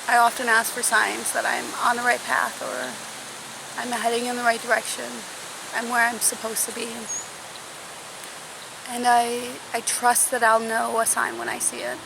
I often ask for signs that I'm on the right path or I'm heading in the right direction. I'm where I'm supposed to be. And I trust that I'll know a sign when I see it.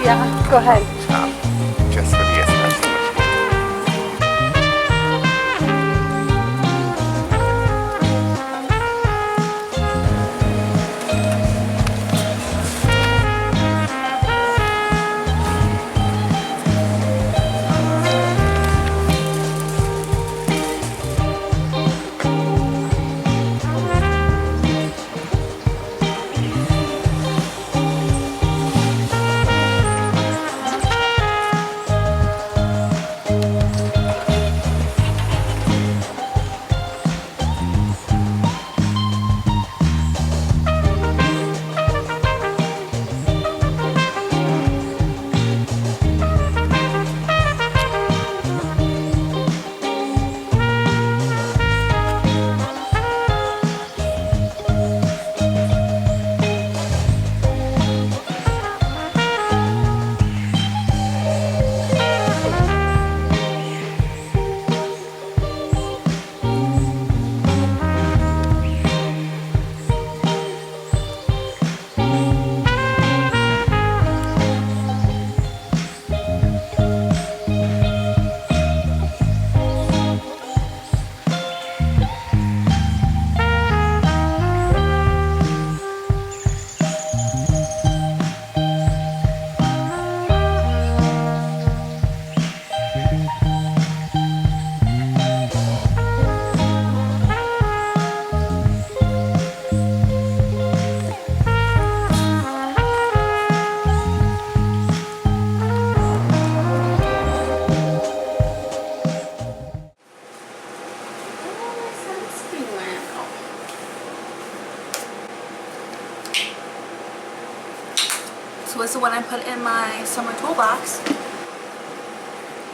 Yeah, go ahead. Just for the espresso. So this is what I put in my summer toolbox.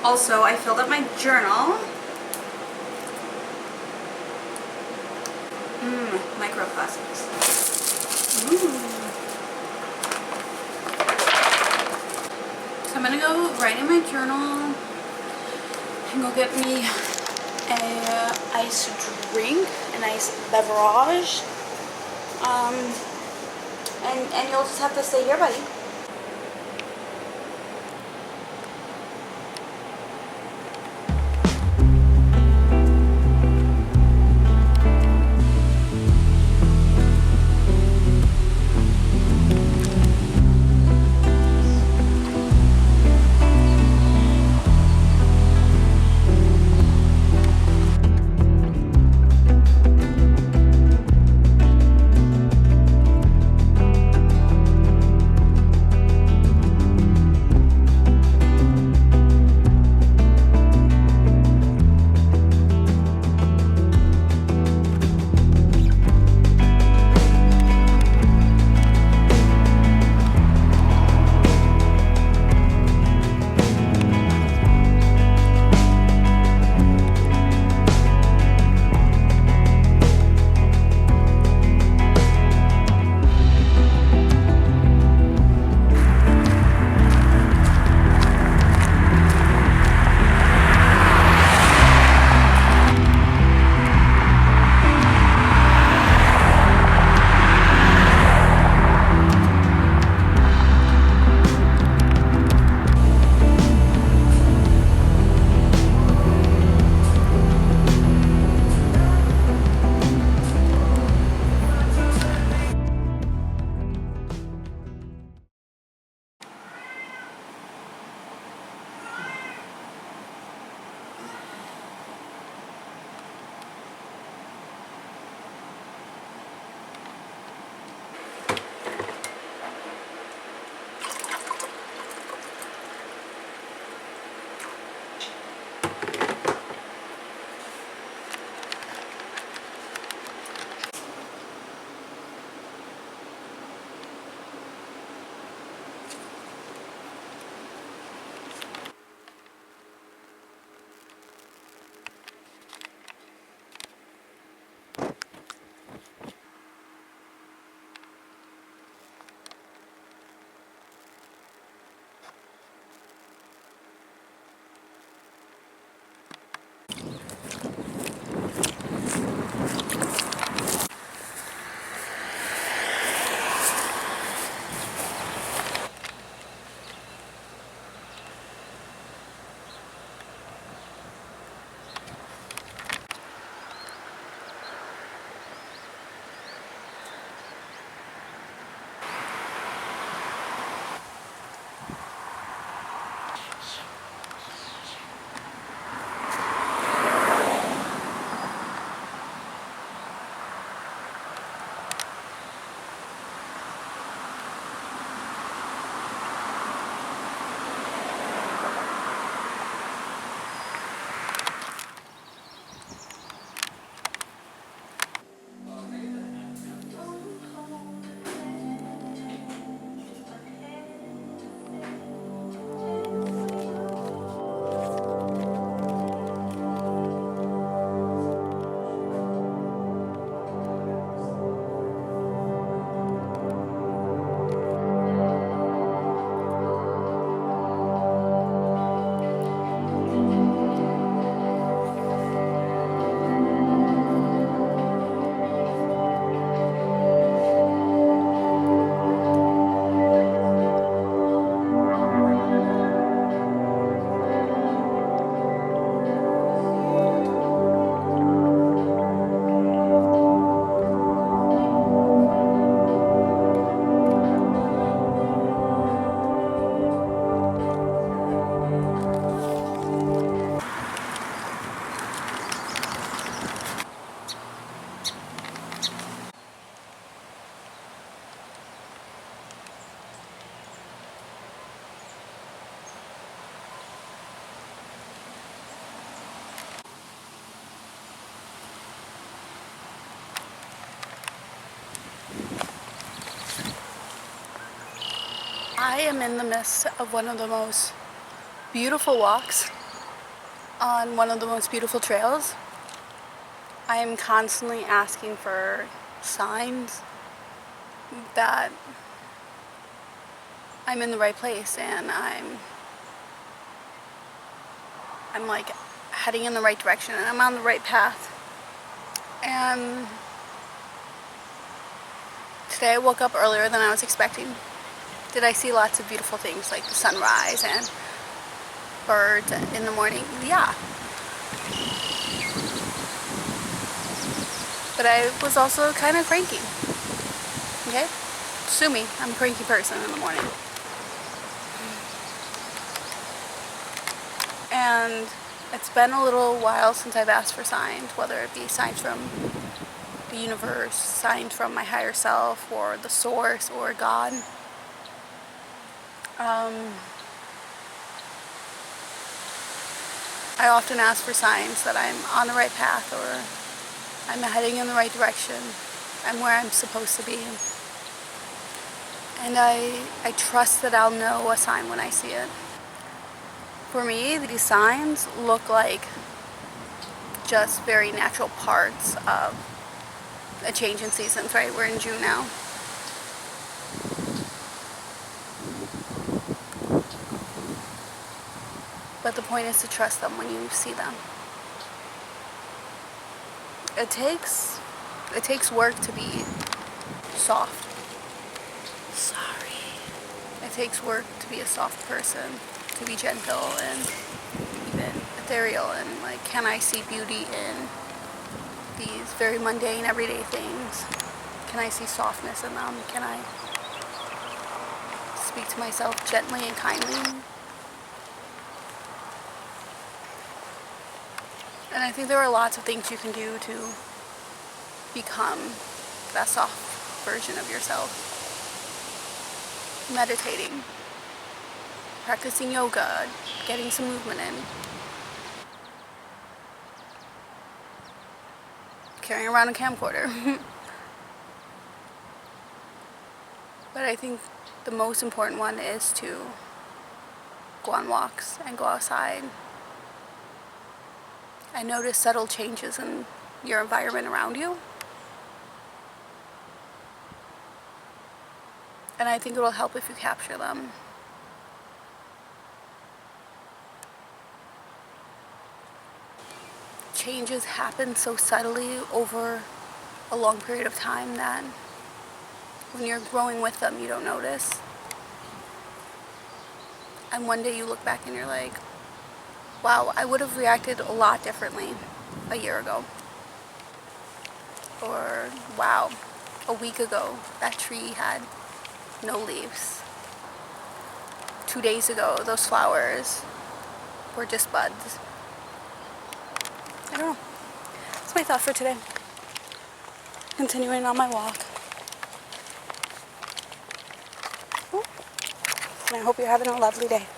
Also, I filled up my journal. Microplastics. Ooh. So I'm gonna go write in my journal and go get me a iced drink, an iced beverage. And you'll just have to stay here, buddy. I am in the midst of one of the most beautiful walks on one of the most beautiful trails. I am constantly asking for signs that I'm in the right place and I'm like heading in the right direction and I'm on the right path. And today I woke up earlier than I was expecting. Did I see lots of beautiful things like the sunrise and birds in the morning? Yeah. But I was also kind of cranky. Okay? Sue me, I'm a cranky person in the morning. And it's been a little while since I've asked for signs, whether it be signs from the universe, signs from my higher self, or the source, or God. I often ask for signs that I'm on the right path, or I'm heading in the right direction. I'm where I'm supposed to be. And I trust that I'll know a sign when I see it. For me, these signs look like just very natural parts of a change in seasons, right? We're in June now. But the point is to trust them when you see them. It takes work to be soft. Sorry. It takes work to be a soft person, to be gentle and even ethereal, and like, can I see beauty in these very mundane, everyday things? Can I see softness in them? Can I speak to myself gently and kindly? And I think there are lots of things you can do to become that soft version of yourself. Meditating, practicing yoga, getting some movement in, carrying around a camcorder. But I think the most important one is to go on walks and go outside and notice subtle changes in your environment around you. And I think it will help if you capture them. Changes happen so subtly over a long period of time that when you're growing with them, you don't notice. And one day you look back and you're like, wow, I would have reacted a lot differently a year ago. Or, wow, a week ago, that tree had no leaves. 2 days ago, those flowers were just buds. I don't know. That's my thought for today. Continuing on my walk. Ooh. And I hope you're having a lovely day.